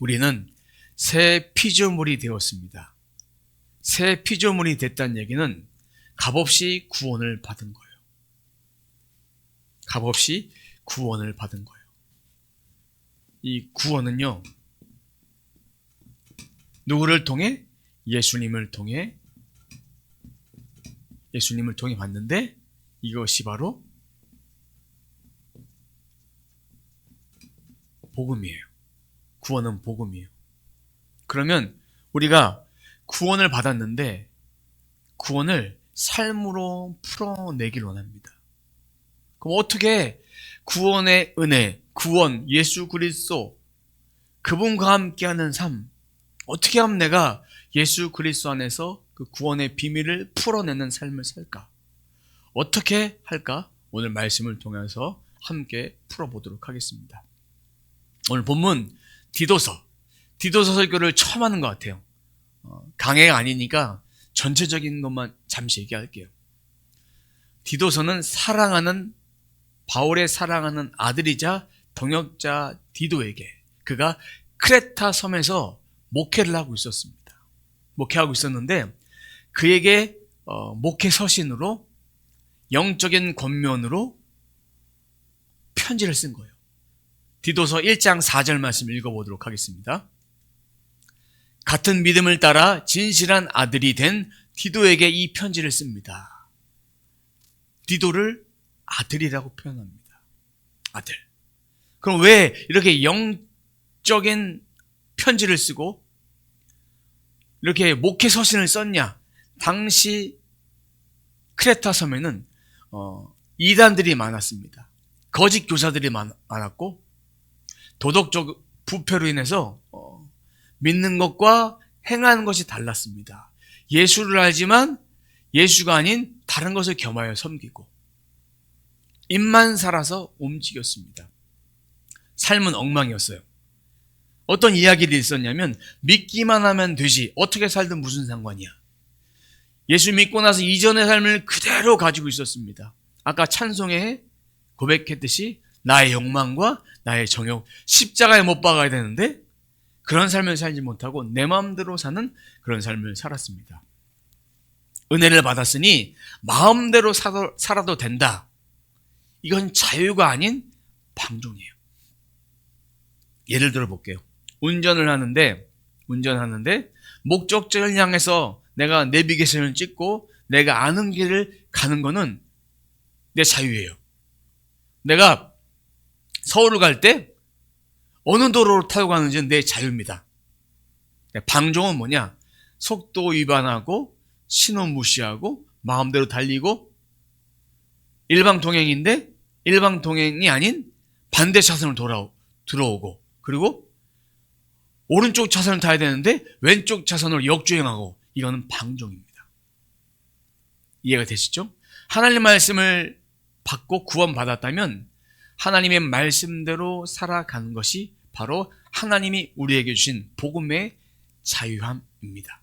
우리는 새 피조물이 되었습니다. 새 피조물이 됐다는 얘기는 값없이 구원을 받은 거예요. 값없이 구원을 받은 거예요. 이 구원은요, 누구를 통해? 예수님을 통해 받는데, 이것이 바로 복음이에요. 구원은 복음이에요. 그러면 우리가 구원을 받았는데 구원을 삶으로 풀어내길 원합니다. 그럼 어떻게 구원의 은혜, 구원, 예수 그리스도, 그분과 함께하는 삶, 어떻게 하면 내가 예수 그리스도 안에서 그 구원의 비밀을 풀어내는 삶을 살까? 어떻게 할까? 오늘 말씀을 통해서 함께 풀어보도록 하겠습니다. 오늘 본문 디도서 설교를 처음 하는 것 같아요. 강해가 아니니까 전체적인 것만 잠시 얘기할게요. 디도서는 바울의 사랑하는 아들이자 동역자 디도에게, 그가 크레타 섬에서 목회를 하고 있었습니다. 목회하고 있었는데 그에게 목회 서신으로, 영적인 권면으로 편지를 쓴 거예요. 디도서 1장 4절 말씀 읽어보도록 하겠습니다. 같은 믿음을 따라 진실한 아들이 된 디도에게 이 편지를 씁니다. 디도를 아들이라고 표현합니다. 아들. 그럼 왜 이렇게 영적인 편지를 쓰고 이렇게 목회 서신을 썼냐? 당시 크레타 섬에는 이단들이 많았습니다. 거짓 교사들이 많았고, 도덕적 부패로 인해서 믿는 것과 행하는 것이 달랐습니다. 예수를 알지만 예수가 아닌 다른 것을 겸하여 섬기고, 입만 살아서 움직였습니다. 삶은 엉망이었어요. 어떤 이야기들이 있었냐면, 믿기만 하면 되지, 어떻게 살든 무슨 상관이야. 예수 믿고 나서 이전의 삶을 그대로 가지고 있었습니다. 아까 찬송에 고백했듯이 나의 욕망과 나의 정욕, 십자가에 못 박아야 되는데 그런 삶을 살지 못하고 내 마음대로 사는 그런 삶을 살았습니다. 은혜를 받았으니 마음대로 살아도 된다. 이건 자유가 아닌 방종이에요. 예를 들어 볼게요. 운전하는데 목적지를 향해서 내가 내비게이션을 찍고 내가 아는 길을 가는 거는 내 자유예요. 내가 서울을 갈 때 어느 도로를 타고 가는지는 내 자유입니다. 방종은 뭐냐? 속도 위반하고 신호 무시하고 마음대로 달리고, 일방통행인데 일방통행이 아닌 반대 차선으로 들어오고, 그리고 오른쪽 차선을 타야 되는데 왼쪽 차선으로 역주행하고, 이거는 방종입니다. 이해가 되시죠? 하나님 말씀을 받고 구원받았다면 하나님의 말씀대로 살아가는 것이 바로 하나님이 우리에게 주신 복음의 자유함입니다.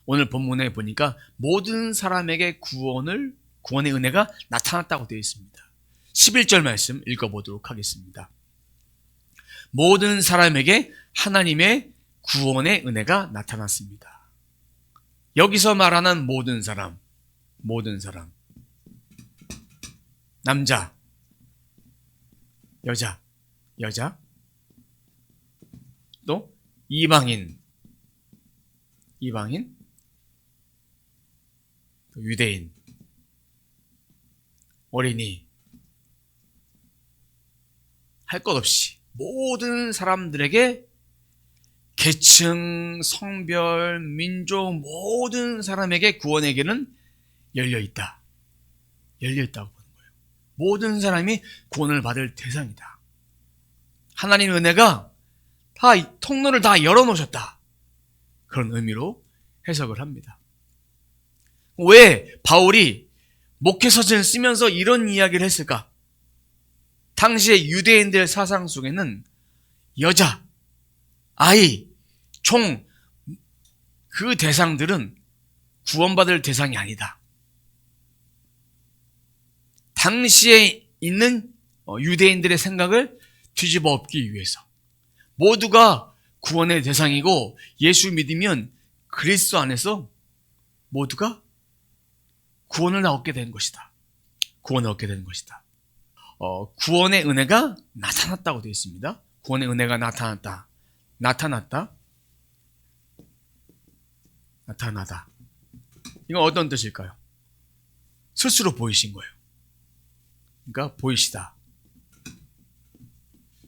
오늘 본문에 보니까 모든 사람에게 구원의 은혜가 나타났다고 되어 있습니다. 11절 말씀 읽어보도록 하겠습니다. 모든 사람에게 하나님의 구원의 은혜가 나타났습니다. 여기서 말하는 모든 사람, 남자, 여자, 또 이방인, 유대인, 어린이, 할 것 없이 모든 사람들에게, 계층, 성별, 민족, 모든 사람에게 구원의 길은 열려있다고 보는 거예요. 모든 사람이 구원을 받을 대상이다. 하나님의 은혜가 통로를 다 열어놓으셨다. 그런 의미로 해석을 합니다. 왜 바울이 목회서신을 쓰면서 이런 이야기를 했을까? 당시의 유대인들 사상 속에는 여자, 아이, 종, 그 대상들은 구원받을 대상이 아니다. 당시에 있는 유대인들의 생각을 뒤집어 엎기 위해서 모두가 구원의 대상이고 예수 믿으면 그리스도 안에서 모두가 구원을 얻게 된 것이다. 구원을 얻게 되는 것이다. 구원의 은혜가 나타났다고 되어 있습니다. 구원의 은혜가 나타났다. 나타났다. 나타나다. 이건 어떤 뜻일까요? 스스로 보이신 거예요. 그러니까 보이시다.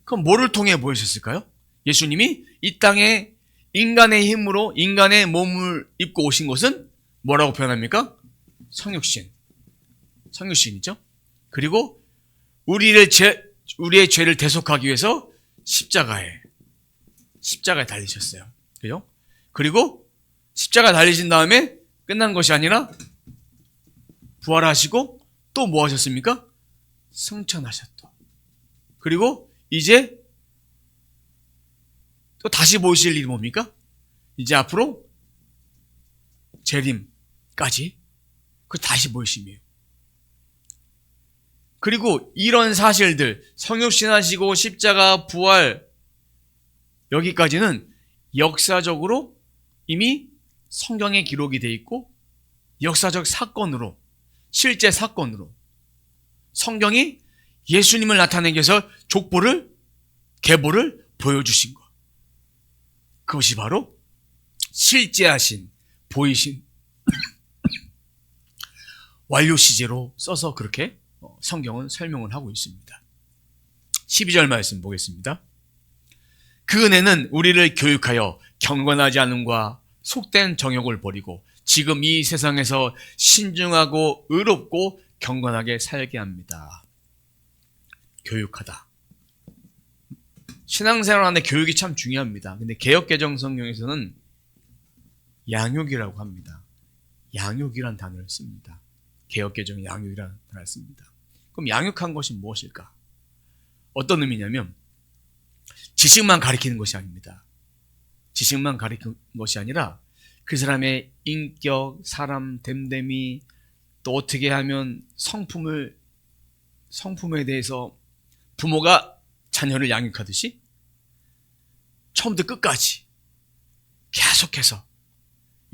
그럼 뭐를 통해 보이셨을까요? 예수님이 이 땅에 인간의 힘으로 인간의 몸을 입고 오신 것은 뭐라고 표현합니까? 성육신. 성육신이죠. 그리고 우리의 죄를 대속하기 위해서 십자가에 달리셨어요. 그죠? 그리고 십자가 달리신 다음에 끝난 것이 아니라 부활하시고 또 뭐 하셨습니까? 승천하셨다. 그리고 이제 또 다시 보이실 일이 뭡니까? 이제 앞으로 재림까지 그 다시 보이심이에요. 그리고 이런 사실들, 성육신하시고 십자가, 부활, 여기까지는 역사적으로 이미 성경에 기록이 되어 있고 역사적 사건으로, 실제 사건으로 성경이 예수님을 나타내기 위해서 계보를 보여주신 것. 그것이 바로 실제하신, 보이신 완료 시제로 써서 그렇게 성경은 설명을 하고 있습니다. 12절 말씀 보겠습니다. 그 은혜는 우리를 교육하여 경건하지 않음과 속된 정욕을 버리고 지금 이 세상에서 신중하고 의롭고 경건하게 살게 합니다. 교육하다. 신앙생활 안에 교육이 참 중요합니다. 근데 개역개정 성경에서는 양육이라고 합니다. 양육이란 단어를 씁니다. 개역개정에 양육이라는 단어를 씁니다. 그럼 양육한 것이 무엇일까? 어떤 의미냐면 지식만 가리키는 것이 아닙니다. 지식만 가리키는 것이 아니라 그 사람의 인격, 사람 됨됨이, 또 어떻게 하면 성품에 대해서 부모가 자녀를 양육하듯이 처음부터 끝까지 계속해서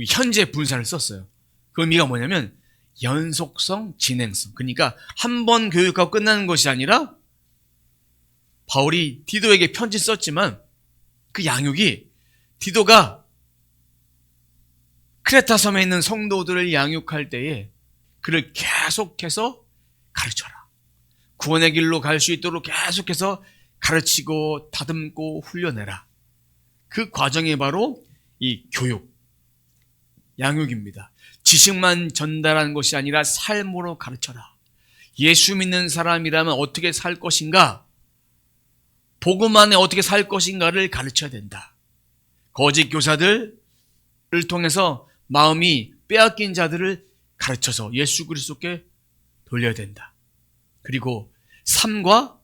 현재 분사를 썼어요. 그 의미가 뭐냐면 연속성, 진행성. 그러니까 한 번 교육하고 끝나는 것이 아니라 바울이 디도에게 편지 썼지만 그 양육이 디도가 크레타 섬에 있는 성도들을 양육할 때에 그를 계속해서 가르쳐라. 구원의 길로 갈 수 있도록 계속해서 가르치고 다듬고 훈련해라. 그 과정이 바로 이 교육, 양육입니다. 지식만 전달하는 것이 아니라 삶으로 가르쳐라. 예수 믿는 사람이라면 어떻게 살 것인가? 복음 안에 어떻게 살 것인가를 가르쳐야 된다. 거짓 교사들을 통해서 마음이 빼앗긴 자들을 가르쳐서 예수 그리스도께 돌려야 된다. 그리고 삶과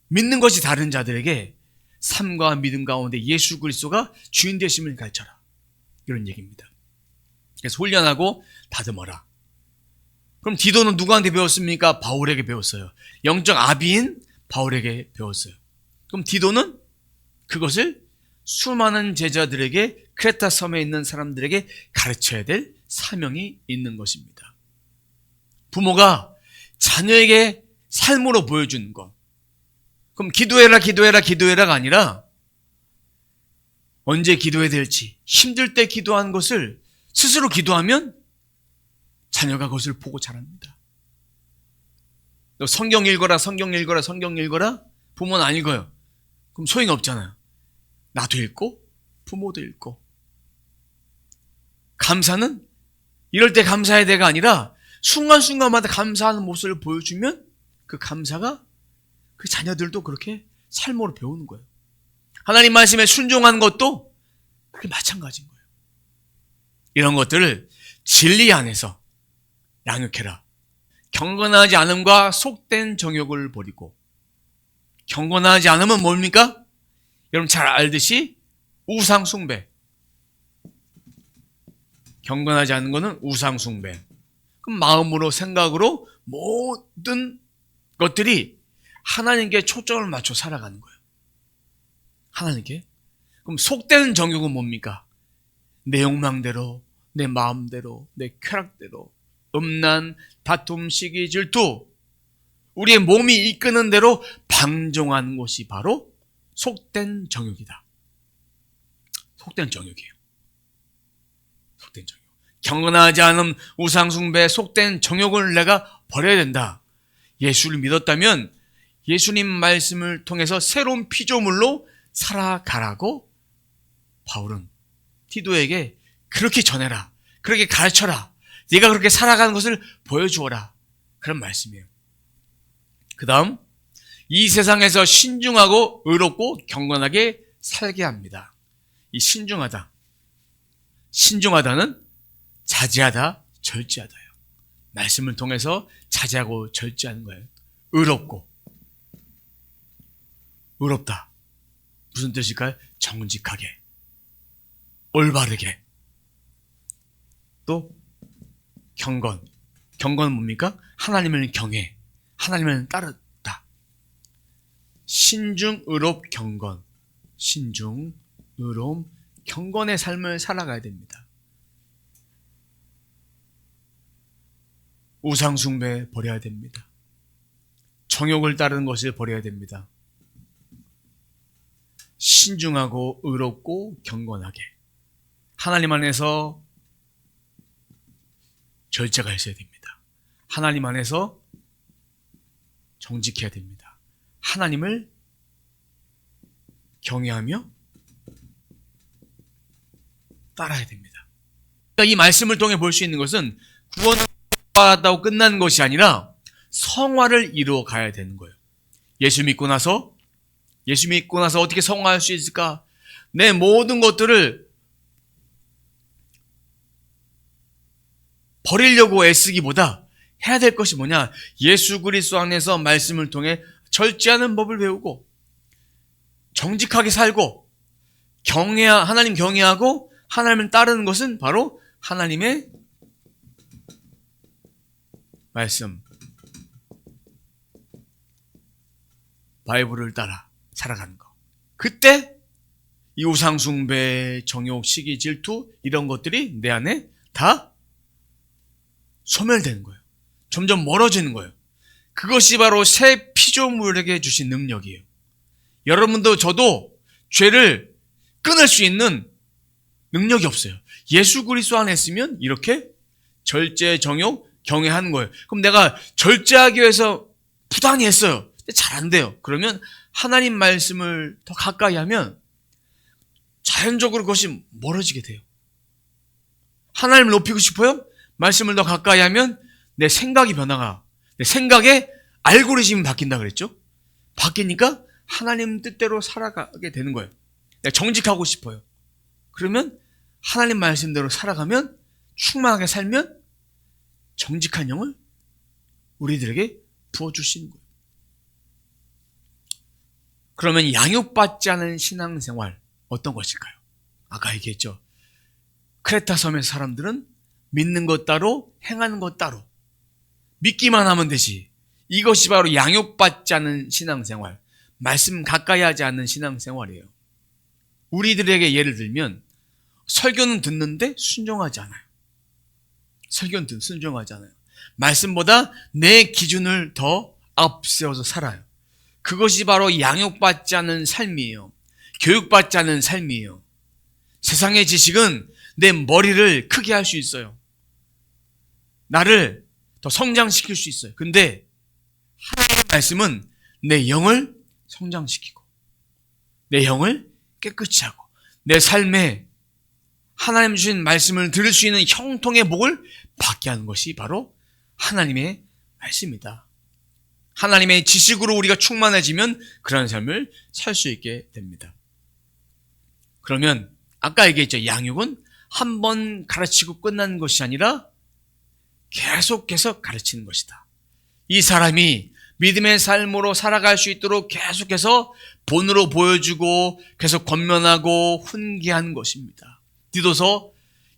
믿는 것이 다른 자들에게 삶과 믿음 가운데 예수 그리스도가 주인 되심을 가르쳐라. 이런 얘기입니다. 그래서 훈련하고 다듬어라. 그럼 디도는 누구한테 배웠습니까? 바울에게 배웠어요. 영적 아비인 바울에게 배웠어요. 그럼 디도는 그것을 수많은 제자들에게, 크레타 섬에 있는 사람들에게 가르쳐야 될 사명이 있는 것입니다. 부모가 자녀에게 삶으로 보여주는 것. 그럼 기도해라가 아니라 언제 기도해야 될지, 힘들 때 기도한 것을 스스로 기도하면 자녀가 그것을 보고 자랍니다. 너 성경 읽어라. 부모는 안 읽어요. 그럼 소용이 없잖아요. 나도 읽고 부모도 읽고. 감사는 이럴 때 감사해야 돼가 아니라 순간순간마다 감사하는 모습을 보여주면 그 감사가 그 자녀들도 그렇게 삶으로 배우는 거예요. 하나님 말씀에 순종하는 것도 그게 마찬가지인 거예요. 이런 것들을 진리 안에서 양육해라. 경건하지 않음과 속된 정욕을 버리고. 경건하지 않음은 뭡니까? 여러분 잘 알듯이 우상 숭배. 경건하지 않은 것은 우상 숭배. 그럼 마음으로, 생각으로 모든 것들이 하나님께 초점을 맞춰 살아가는 거예요. 하나님께. 그럼 속된 정욕은 뭡니까? 내 욕망대로, 내 마음대로, 내 쾌락대로, 음란, 다툼, 시기, 질투, 우리의 몸이 이끄는 대로 방종하는 것이 바로 속된 정욕이다. 속된 정욕이에요. 속된 정욕. 경건하지 않은 우상숭배, 속된 정욕을 내가 버려야 된다. 예수를 믿었다면 예수님 말씀을 통해서 새로운 피조물로 살아가라고 바울은 티도에게 그렇게 전해라. 그렇게 가르쳐라. 네가 그렇게 살아가는 것을 보여주어라. 그런 말씀이에요. 그 다음, 이 세상에서 신중하고 의롭고 경건하게 살게 합니다. 이 신중하다. 신중하다는 자제하다, 절제하다예요. 말씀을 통해서 자제하고 절제하는 거예요. 의롭고. 의롭다. 무슨 뜻일까요? 정직하게. 올바르게. 또 경건. 경건은 뭡니까? 하나님을 경외. 하나님을 따르다. 신중, 의롭, 경건. 신중, 의로움, 경건의 삶을 살아가야 됩니다. 우상숭배 버려야 됩니다. 정욕을 따르는 것을 버려야 됩니다. 신중하고 의롭고 경건하게 하나님 안에서 절제가 있어야 됩니다. 하나님 안에서 정직해야 됩니다. 하나님을 경외하며 따라야 됩니다. 그러니까 이 말씀을 통해 볼 수 있는 것은 구원을 받았다고 끝나는 것이 아니라 성화를 이루어 가야 되는 거예요. 예수 믿고 나서 어떻게 성화할 수 있을까? 내 모든 것들을 버리려고 애쓰기보다 해야 될 것이 뭐냐? 예수 그리스도 안에서 말씀을 통해 절제하는 법을 배우고 정직하게 살고 하나님 경외하고 하나님을 따르는 것은 바로 하나님의 말씀, 바이블을 따라 살아가는 것. 그때 이 우상숭배, 정욕, 시기, 질투 이런 것들이 내 안에 다 소멸되는 거예요. 점점 멀어지는 거예요. 그것이 바로 새 피조물에게 주신 능력이에요. 여러분도 저도 죄를 끊을 수 있는 능력이 없어요. 예수 그리스도 안에 있으면 이렇게 절제, 정욕, 경외하는 거예요. 그럼 내가 절제하기 위해서 부단히 했어요. 근데 잘 안 돼요. 그러면 하나님 말씀을 더 가까이 하면 자연적으로 그것이 멀어지게 돼요. 하나님을 높이고 싶어요? 말씀을 더 가까이 하면 내 생각이 변화가, 내 생각의 알고리즘이 바뀐다 그랬죠? 바뀌니까 하나님 뜻대로 살아가게 되는 거예요. 내가 정직하고 싶어요. 그러면 하나님 말씀대로 살아가면, 충만하게 살면 정직한 영을 우리들에게 부어주시는 거예요. 그러면 양육받지 않은 신앙생활 어떤 것일까요? 아까 얘기했죠. 크레타 섬의 사람들은 믿는 것 따로 행하는 것 따로, 믿기만 하면 되지. 이것이 바로 양육받지 않은 신앙생활, 말씀 가까이 하지 않는 신앙생활이에요. 우리들에게 예를 들면 설교는 듣는데 순종하지 않아요. 설교는 순종하지 않아요. 말씀보다 내 기준을 더 앞세워서 살아요. 그것이 바로 양육받지 않은 삶이에요. 교육받지 않은 삶이에요. 세상의 지식은 내 머리를 크게 할 수 있어요. 나를 더 성장시킬 수 있어요. 근데 하나님의 말씀은 내 영을 성장시키고 내 영을 깨끗이 하고 내 삶에 하나님 주신 말씀을 들을 수 있는 형통의 복을 받게 하는 것이 바로 하나님의 말씀이다. 하나님의 지식으로 우리가 충만해지면 그런 삶을 살 수 있게 됩니다. 그러면 아까 얘기했죠. 양육은 한 번 가르치고 끝나는 것이 아니라 계속해서 가르치는 것이다. 이 사람이 믿음의 삶으로 살아갈 수 있도록 계속해서 본으로 보여주고 계속 권면하고 훈계하는 것입니다. 디도서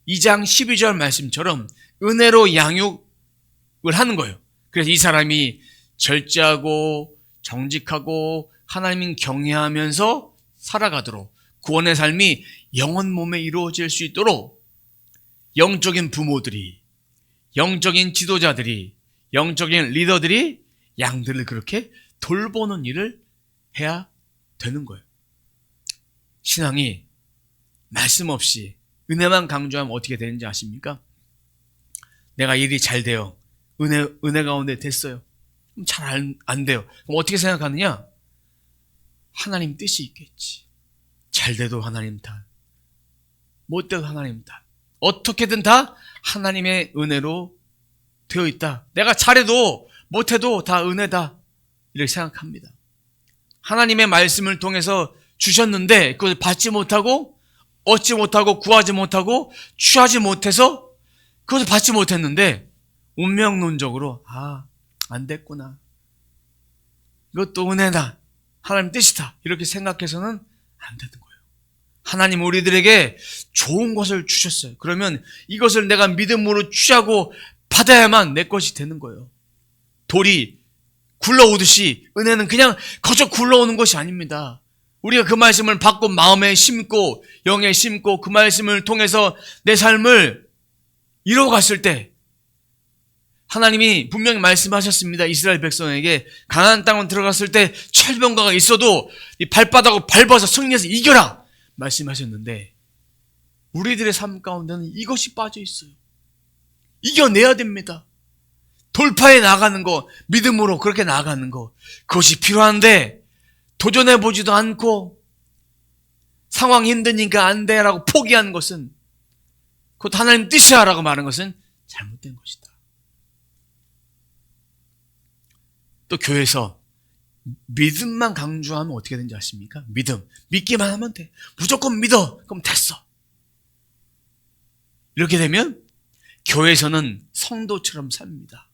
2장 12절 말씀처럼 은혜로 양육을 하는 거예요. 그래서 이 사람이 절제하고 정직하고 하나님을 경외하면서 살아가도록 구원의 삶이 영혼 몸에 이루어질 수 있도록 영적인 부모들이, 영적인 지도자들이, 영적인 리더들이 양들을 그렇게 돌보는 일을 해야 되는 거예요. 신앙이 말씀 없이 은혜만 강조하면 어떻게 되는지 아십니까? 내가 일이 잘 돼요. 은혜 가운데 됐어요. 그럼 잘 안 돼요. 그럼 어떻게 생각하느냐? 하나님 뜻이 있겠지. 잘 돼도 하나님 탓, 못 돼도 하나님 탓. 어떻게든 다 하나님의 은혜로 되어 있다. 내가 잘해도 못해도 다 은혜다. 이렇게 생각합니다. 하나님의 말씀을 통해서 주셨는데 그걸 받지 못하고 얻지 못하고 구하지 못하고 취하지 못해서 그것을 받지 못했는데 운명론적으로 안 됐구나. 이것도 은혜다. 하나님 뜻이다. 이렇게 생각해서는 안 되는 거예요. 하나님 우리들에게 좋은 것을 주셨어요. 그러면 이것을 내가 믿음으로 취하고 받아야만 내 것이 되는 거예요. 돌이 굴러오듯이 은혜는 그냥 거저 굴러오는 것이 아닙니다. 우리가 그 말씀을 받고 마음에 심고 영에 심고 그 말씀을 통해서 내 삶을 이루어갔을 때 하나님이 분명히 말씀하셨습니다. 이스라엘 백성에게 가나안 땅에 들어갔을 때 철병가가 있어도 이 발바닥을 밟아서 승리해서 이겨라 말씀하셨는데 우리들의 삶 가운데는 이것이 빠져 있어요. 이겨내야 됩니다. 돌파해 나가는 거, 믿음으로 그렇게 나가는 거, 그것이 필요한데 도전해 보지도 않고 상황이 힘드니까 안 돼라고 포기한 것은, 그것 하나님 뜻이야 라고 말한 것은 잘못된 것이다. 또 교회에서 믿음만 강조하면 어떻게 되는지 아십니까? 믿기만 하면 돼. 무조건 믿어. 그럼 됐어. 이렇게 되면 교회에서는 성도처럼 삽니다.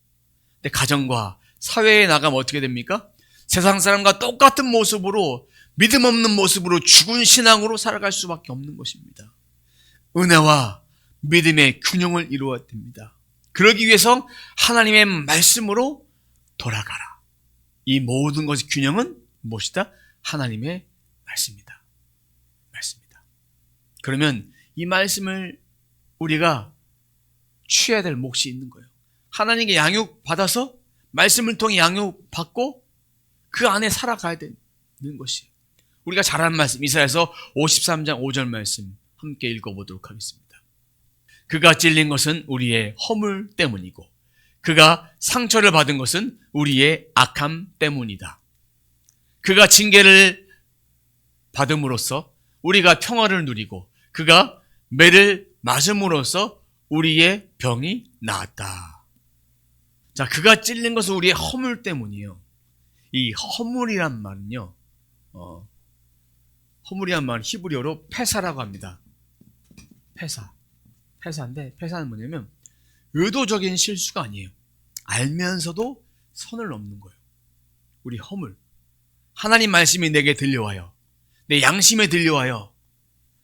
근데 가정과 사회에 나가면 어떻게 됩니까? 세상 사람과 똑같은 모습으로, 믿음 없는 모습으로 죽은 신앙으로 살아갈 수밖에 없는 것입니다. 은혜와 믿음의 균형을 이루어야 됩니다. 그러기 위해서 하나님의 말씀으로 돌아가라. 이 모든 것의 균형은 무엇이다? 하나님의 말씀이다. 말씀이다. 그러면 이 말씀을 우리가 취해야 될 몫이 있는 거예요. 하나님께 양육받아서 말씀을 통해 양육받고 그 안에 살아가야 되는 것이에요. 우리가 잘 아는 말씀, 이사야서 53장 5절 말씀 함께 읽어보도록 하겠습니다. 그가 찔린 것은 우리의 허물 때문이고 그가 상처를 받은 것은 우리의 악함 때문이다. 그가 징계를 받음으로써 우리가 평화를 누리고 그가 매를 맞음으로써 우리의 병이 나았다. 자, 그가 찔린 것은 우리의 허물 때문이에요. 이 허물이란 말은요, 허물이란 말은 히브리어로 페사라고 합니다. 페사인데, 페사는 뭐냐면 의도적인 실수가 아니에요. 알면서도 선을 넘는 거예요. 우리 허물. 하나님 말씀이 내게 들려와요. 내 양심에 들려와요.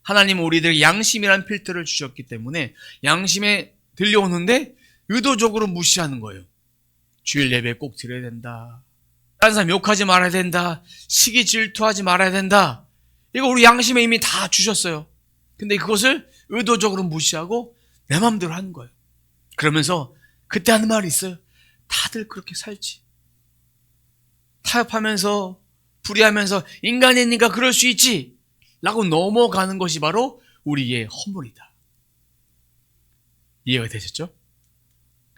하나님은 우리들에게 양심이란 필터를 주셨기 때문에 양심에 들려오는데 의도적으로 무시하는 거예요. 주일 예배 꼭 드려야 된다. 다른 사람 욕하지 말아야 된다. 시기 질투하지 말아야 된다. 이거 우리 양심에 이미 다 주셨어요. 근데 그것을 의도적으로 무시하고 내 마음대로 하는 거예요. 그러면서 그때 하는 말이 있어요. 다들 그렇게 살지. 타협하면서 불의하면서 인간이니까 그럴 수 있지 라고 넘어가는 것이 바로 우리의 허물이다. 이해가 되셨죠?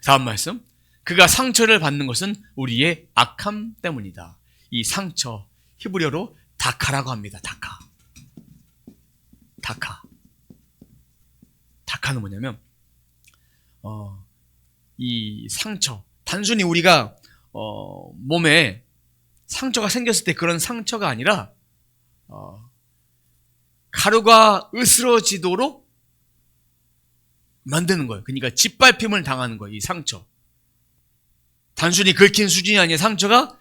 다음 말씀. 그가 상처를 받는 것은 우리의 악함 때문이다. 이 상처, 히브리어로 다카라고 합니다. 다카는 뭐냐면 이 상처, 단순히 우리가 몸에 상처가 생겼을 때 그런 상처가 아니라 가루가 으스러지도록 만드는 거예요. 그러니까 짓밟힘을 당하는 거예요. 이 상처. 단순히 긁힌 수준이 아니라 상처가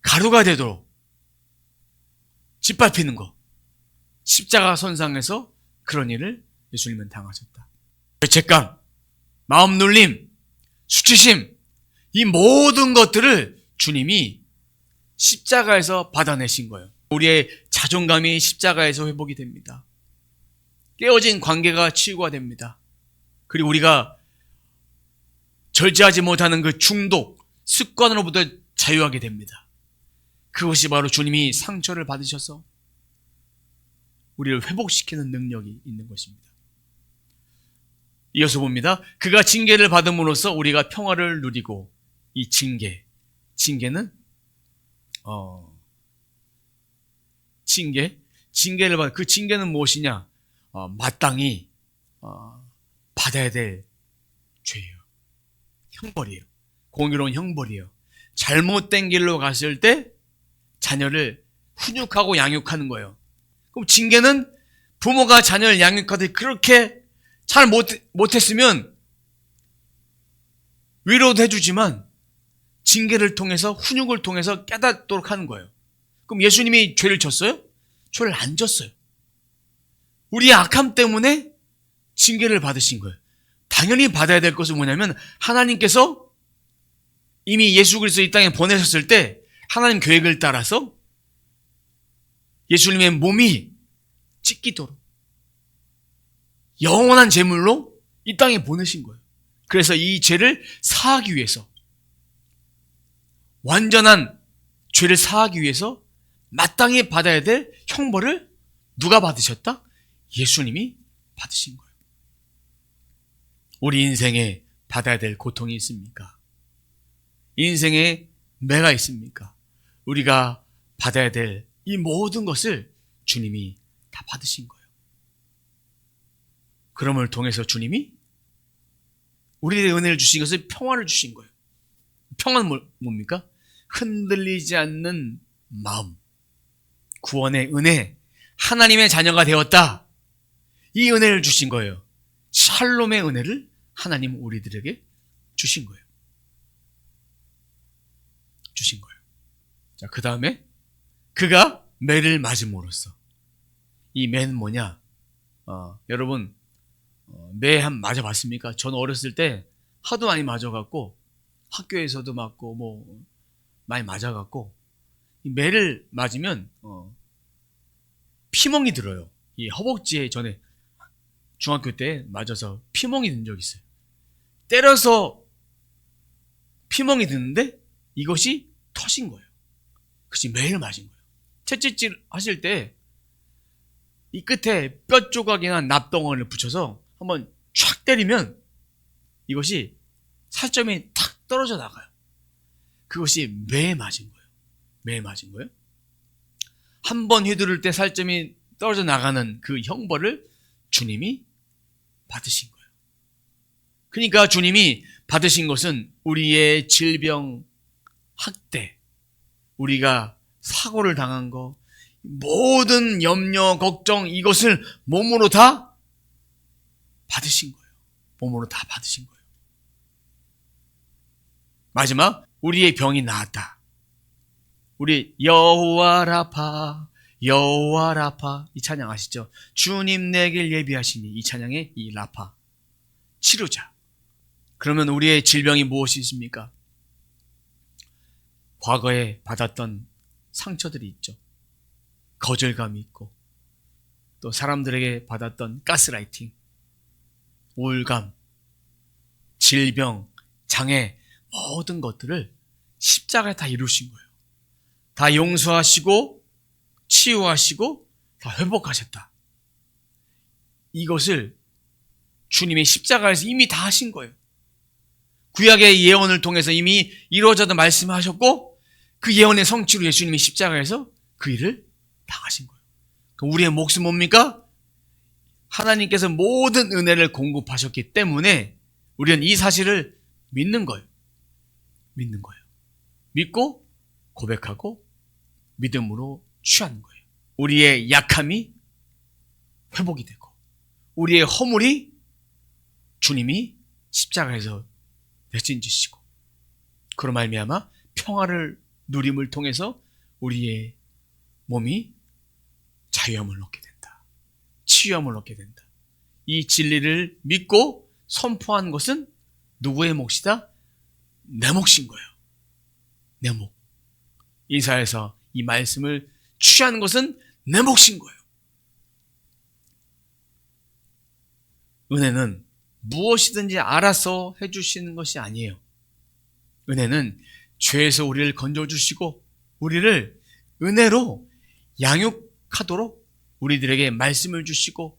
가루가 되도록 짓밟히는 거. 십자가 선상에서 그런 일을 예수님은 당하셨다. 죄책감, 마음 눌림, 수치심, 이 모든 것들을 주님이 십자가에서 받아내신 거예요. 우리의 자존감이 십자가에서 회복이 됩니다. 깨어진 관계가 치유가 됩니다. 그리고 우리가 절제하지 못하는 그 중독, 습관으로부터 자유하게 됩니다. 그것이 바로 주님이 상처를 받으셔서 우리를 회복시키는 능력이 있는 것입니다. 이어서 봅니다. 그가 징계를 받음으로써 우리가 평화를 누리고, 이 징계는 징계를 받. 그 징계는 무엇이냐? 마땅히 받아야 될 죄예요. 형벌이에요. 공의로운 형벌이에요. 잘못된 길로 갔을 때 자녀를 훈육하고 양육하는 거예요. 그럼 징계는 부모가 자녀를 양육하듯 그렇게 잘 못했으면 위로도 해주지만 징계를 통해서, 훈육을 통해서 깨닫도록 하는 거예요. 그럼 예수님이 죄를 졌어요? 죄를 안 졌어요. 우리의 악함 때문에 징계를 받으신 거예요. 당연히 받아야 될 것은 뭐냐면, 하나님께서 이미 예수 그리스도 이 땅에 보내셨을 때 하나님 계획을 따라서 예수님의 몸이 찢기도록 영원한 제물로 이 땅에 보내신 거예요. 그래서 이 죄를 사하기 위해서, 완전한 죄를 사하기 위해서 마땅히 받아야 될 형벌을 누가 받으셨다? 예수님이 받으신 거예요. 우리 인생에 받아야 될 고통이 있습니까? 인생에 매가 있습니까? 우리가 받아야 될 이 모든 것을 주님이 다 받으신 거예요. 그럼을 통해서 주님이 우리에게 은혜를 주신 것을 평화를 주신 거예요. 평화는 뭡니까? 흔들리지 않는 마음, 구원의 은혜, 하나님의 자녀가 되었다. 이 은혜를 주신 거예요. 샬롬의 은혜를 하나님 우리들에게 주신 거예요. 주신 거예요. 자, 그 다음에 그가 매를 맞음으로써, 이 매는 뭐냐? 여러분 매 한 맞아봤습니까? 저는 어렸을 때 하도 많이 맞아갖고, 학교에서도 맞고 뭐 많이 맞아갖고, 이 매를 맞으면 피멍이 들어요. 이 허벅지에 전에 중학교 때 맞아서 피멍이 든 적이 있어요. 때려서 피멍이 드는데 이것이 터진 거예요. 그것이 매를 맞은 거예요. 채찍질 하실 때 이 끝에 뼈 조각이나 납덩어리를 붙여서 한번 촥 때리면 이것이 살점이 탁 떨어져 나가요. 그것이 매에 맞은 거예요. 매에 맞은 거예요. 한 번 휘두를 때 살점이 떨어져 나가는 그 형벌을 주님이 받으신 거예요. 그러니까 주님이 받으신 것은 우리의 질병, 학대, 우리가 사고를 당한 거, 모든 염려, 걱정, 이것을 몸으로 다 받으신 거예요. 몸으로 다 받으신 거예요. 마지막, 우리의 병이 나았다. 우리 여호와 라파, 여호와 라파, 이 찬양 아시죠? 주님 내게 예비하시니, 이 찬양의 이 라파, 치료자. 그러면 우리의 질병이 무엇이 있습니까? 과거에 받았던 상처들이 있죠. 거절감이 있고, 또 사람들에게 받았던 가스라이팅, 우울감, 질병, 장애, 모든 것들을 십자가에 다 이루신 거예요. 다 용서하시고 치유하시고 다 회복하셨다. 이것을 주님의 십자가에서 이미 다 하신 거예요. 구약의 예언을 통해서 이미 이루어져도 말씀하셨고, 그 예언의 성취로 예수님이 십자가에서 그 일을 다 하신 거예요. 그럼 우리의 몫은 뭡니까? 하나님께서 모든 은혜를 공급하셨기 때문에 우리는 이 사실을 믿는 거예요. 믿는 거예요. 믿고 고백하고 믿음으로 취하는 거예요. 우리의 약함이 회복이 되고, 우리의 허물이 주님이 십자가에서 대신 지시고, 그로 말미암아 평화를 누림을 통해서 우리의 몸이 자유함을 얻게 된다. 치유함을 얻게 된다. 이 진리를 믿고 선포한 것은 누구의 몫이다? 내 몫인 거예요. 내 몫. 이사에서 이 말씀을 취하는 것은 내 몫인 거예요. 은혜는 무엇이든지 알아서 해주시는 것이 아니에요. 은혜는 죄에서 우리를 건져주시고 우리를 은혜로 양육하도록 우리들에게 말씀을 주시고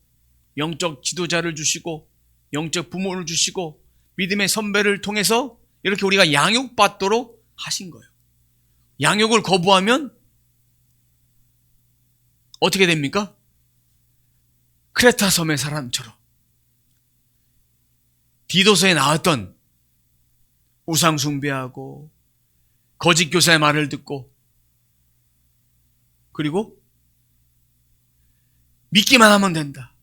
영적 지도자를 주시고 영적 부모를 주시고 믿음의 선배를 통해서 이렇게 우리가 양육받도록 하신 거예요. 양육을 거부하면 어떻게 됩니까? 크레타 섬의 사람처럼 디도서에 나왔던 우상 숭배하고 거짓 교사의 말을 듣고 그리고 믿기만 하면 된다.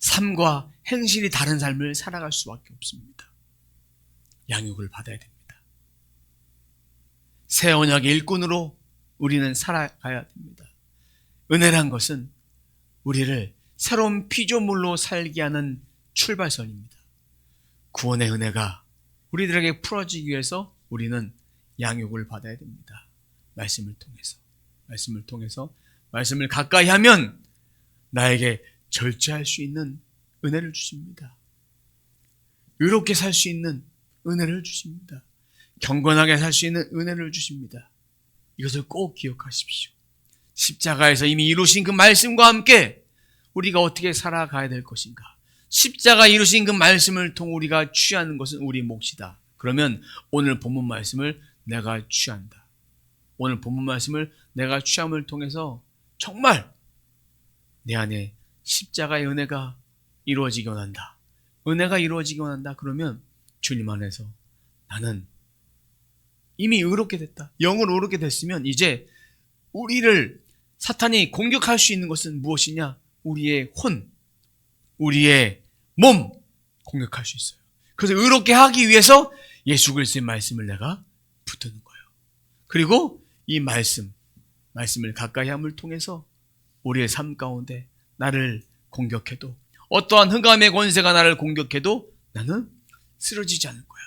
삶과 행실이 다른 삶을 살아갈 수밖에 없습니다. 양육을 받아야 됩니다. 새 언약의 일꾼으로 우리는 살아가야 됩니다. 은혜란 것은 우리를 새로운 피조물로 살게 하는 출발선입니다. 구원의 은혜가 우리들에게 풀어지기 위해서 우리는 양육을 받아야 됩니다. 말씀을 통해서 말씀을 가까이 하면 나에게 절제할 수 있는 은혜를 주십니다. 의롭게 살 수 있는 은혜를 주십니다. 경건하게 살 수 있는 은혜를 주십니다. 이것을 꼭 기억하십시오. 십자가에서 이미 이루신 그 말씀과 함께 우리가 어떻게 살아가야 될 것인가. 십자가 이루신 그 말씀을 통해 우리가 취하는 것은 우리 몫이다. 그러면 오늘 본문 말씀을 내가 취한다. 오늘 본문 말씀을 내가 취함을 통해서 정말 내 안에 십자가의 은혜가 이루어지기 원한다. 은혜가 이루어지기 원한다. 그러면 주님 안에서 나는 이미 의롭게 됐다. 영으로 의롭게 됐으면 이제 우리를 사탄이 공격할 수 있는 것은 무엇이냐? 우리의 혼, 우리의 몸 공격할 수 있어요. 그래서 의롭게 하기 위해서 예수 그리스도의 말씀을 내가 붙드는 거예요. 그리고 이 말씀을 가까이 함을 통해서 우리의 삶 가운데 나를 공격해도 어떠한 흑암의 권세가 나를 공격해도 나는 쓰러지지 않을 거야.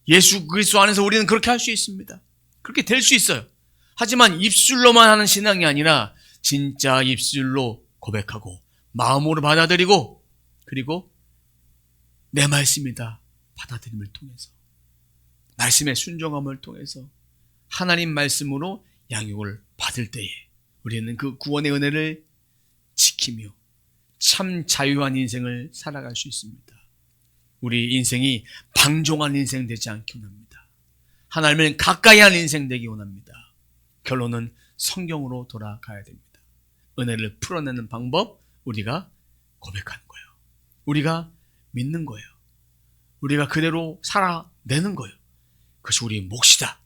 예수 그리스도 안에서 우리는 그렇게 할 수 있습니다. 그렇게 될 수 있어요. 하지만 입술로만 하는 신앙이 아니라 진짜 입술로 고백하고 마음으로 받아들이고 그리고 내 말씀이다 받아들임을 통해서 말씀의 순종함을 통해서 하나님 말씀으로 양육을 받을 때에 우리는 그 구원의 은혜를 지키며 참 자유한 인생을 살아갈 수 있습니다. 우리 인생이 방종한 인생 되지 않기 원합니다. 하나님을 가까이 하는 인생 되기 원합니다. 결론은 성경으로 돌아가야 됩니다. 은혜를 풀어내는 방법 우리가 고백하는 거예요. 우리가 믿는 거예요. 우리가 그대로 살아내는 거예요. 그것이 우리의 몫이다.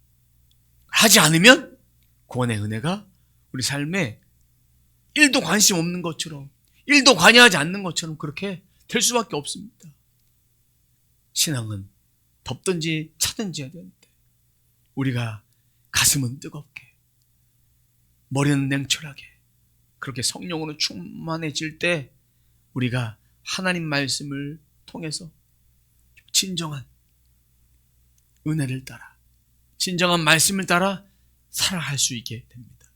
하지 않으면 구원의 은혜가 우리 삶에 1도 관심 없는 것처럼 1도 관여하지 않는 것처럼 그렇게 될 수밖에 없습니다. 신앙은 덥든지 차든지 해야 되는데 우리가 가슴은 뜨겁게 머리는 냉철하게 그렇게 성령으로 충만해질 때 우리가 하나님 말씀을 통해서 진정한 은혜를 따라 진정한 말씀을 따라 살아갈 수 있게 됩니다.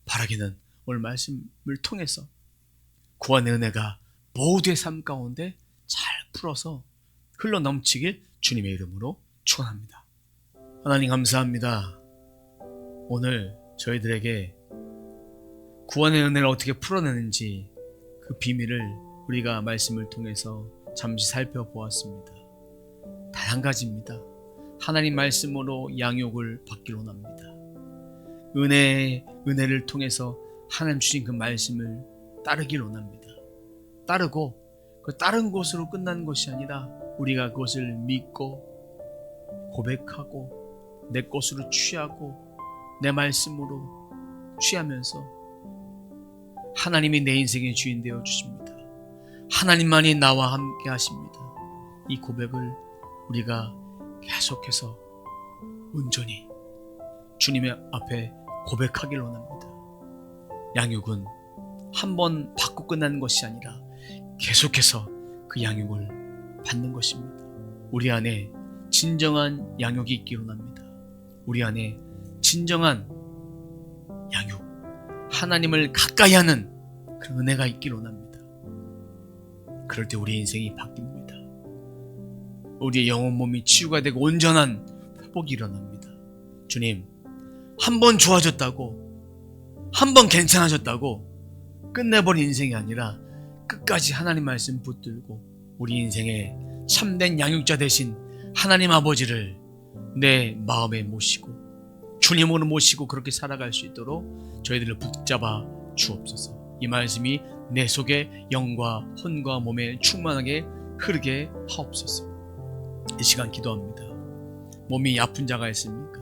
바라기는 오늘 말씀을 통해서 구원의 은혜가 모두의 삶 가운데 잘 풀어서 흘러넘치길 주님의 이름으로 축원합니다. 하나님 감사합니다. 오늘 저희들에게 구원의 은혜를 어떻게 풀어내는지 그 비밀을 우리가 말씀을 통해서 잠시 살펴보았습니다. 단 한 가지입니다. 하나님 말씀으로 양육을 받기를 원합니다. 은혜를 통해서 하나님 주신 그 말씀을 따르기를 원합니다. 따르고 그 따른 것으로 끝나는 것이 아니라 우리가 그것을 믿고 고백하고 내 것으로 취하고 내 말씀으로 취하면서 하나님이 내 인생의 주인 되어 주십니다. 하나님만이 나와 함께 하십니다. 이 고백을 우리가 계속해서 온전히 주님의 앞에 고백하기를 원합니다. 양육은 한 번 받고 끝나는 것이 아니라 계속해서 그 양육을 받는 것입니다. 우리 안에 진정한 양육이 있기를 원합니다. 우리 안에 진정한 양육, 하나님을 가까이 하는 그런 은혜가 있기를 원합니다. 그럴 때 우리 인생이 바뀝니다. 우리의 영혼 몸이 치유가 되고 온전한 회복이 일어납니다. 주님, 한 번 좋아졌다고, 한 번 괜찮아졌다고 끝내버린 인생이 아니라 끝까지 하나님 말씀 붙들고 우리 인생의 참된 양육자 되신 하나님 아버지를 내 마음에 모시고 주님으로 모시고 그렇게 살아갈 수 있도록 저희들을 붙잡아 주옵소서. 이 말씀이 내 속에 영과 혼과 몸에 충만하게 흐르게 하옵소서. 이 시간 기도합니다. 몸이 아픈 자가 있습니까?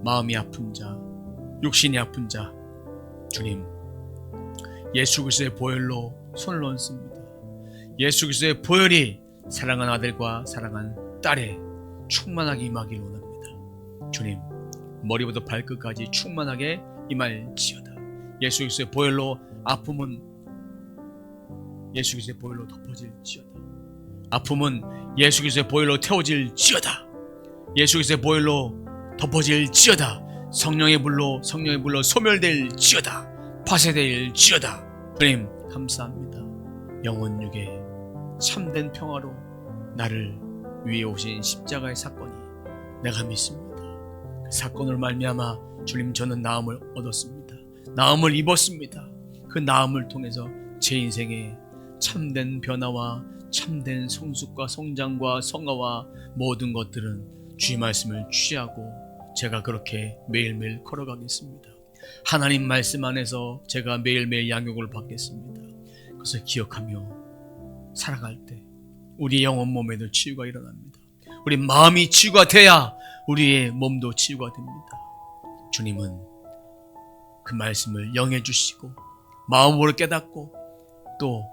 마음이 아픈 자, 육신이 아픈 자, 주님, 예수 그리스도의 보혈로 손을 얹습니다. 예수 그리스도의 보혈이 사랑하는 아들과 사랑하는 딸에 충만하게 임하길 원합니다. 주님, 머리부터 발끝까지 충만하게 임할지어다. 예수 그리스도의 보혈로 아픔은 예수 그리스도의 보혈로 덮어질지어다. 아픔은 예수 그리스도의 보혈로 태워질지어다. 예수 그리스도의 보혈로 덮어질지어다. 성령의 불로 소멸될지어다. 파쇄될지어다. 주님 감사합니다. 영원 육에 참된 평화로 나를 위해 오신 십자가의 사건이 내가 믿습니다. 그 사건을 말미암아 주님 저는 나음을 얻었습니다. 나음을 입었습니다. 그 나음을 통해서 제 인생에 참된 변화와 참된 성숙과 성장과 성화와 모든 것들은 주의 말씀을 취하고 제가 그렇게 매일매일 걸어가겠습니다. 하나님 말씀 안에서 제가 매일매일 양육을 받겠습니다. 그것을 기억하며 살아갈 때 우리 영혼 몸에도 치유가 일어납니다. 우리 마음이 치유가 돼야 우리의 몸도 치유가 됩니다. 주님은 그 말씀을 영해 주시고 마음으로 깨닫고 또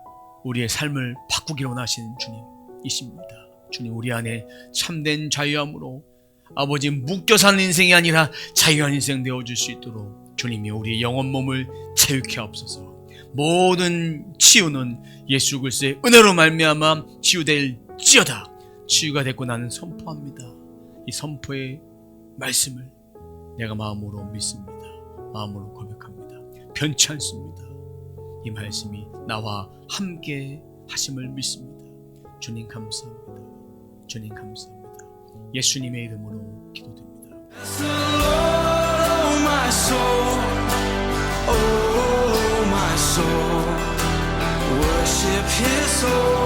우리의 삶을 바꾸기를 원하시는 주님이십니다. 주님, 우리 안에 참된 자유함으로 아버지 묶여 사는 인생이 아니라 자유한 인생 되어줄 수 있도록 주님이 우리의 영혼 몸을 자유케 하옵소서. 모든 치유는 예수 그리스도의 은혜로 말미암아 치유될지어다. 치유가 됐고 나는 선포합니다. 이 선포의 말씀을 내가 마음으로 믿습니다. 마음으로 고백합니다. 변치 않습니다. 이 말씀이 나와 함께 하심을 믿습니다. 주님 감사합니다. 주님 감사합니다. 예수님의 이름으로 기도드립니다. Worship His soul.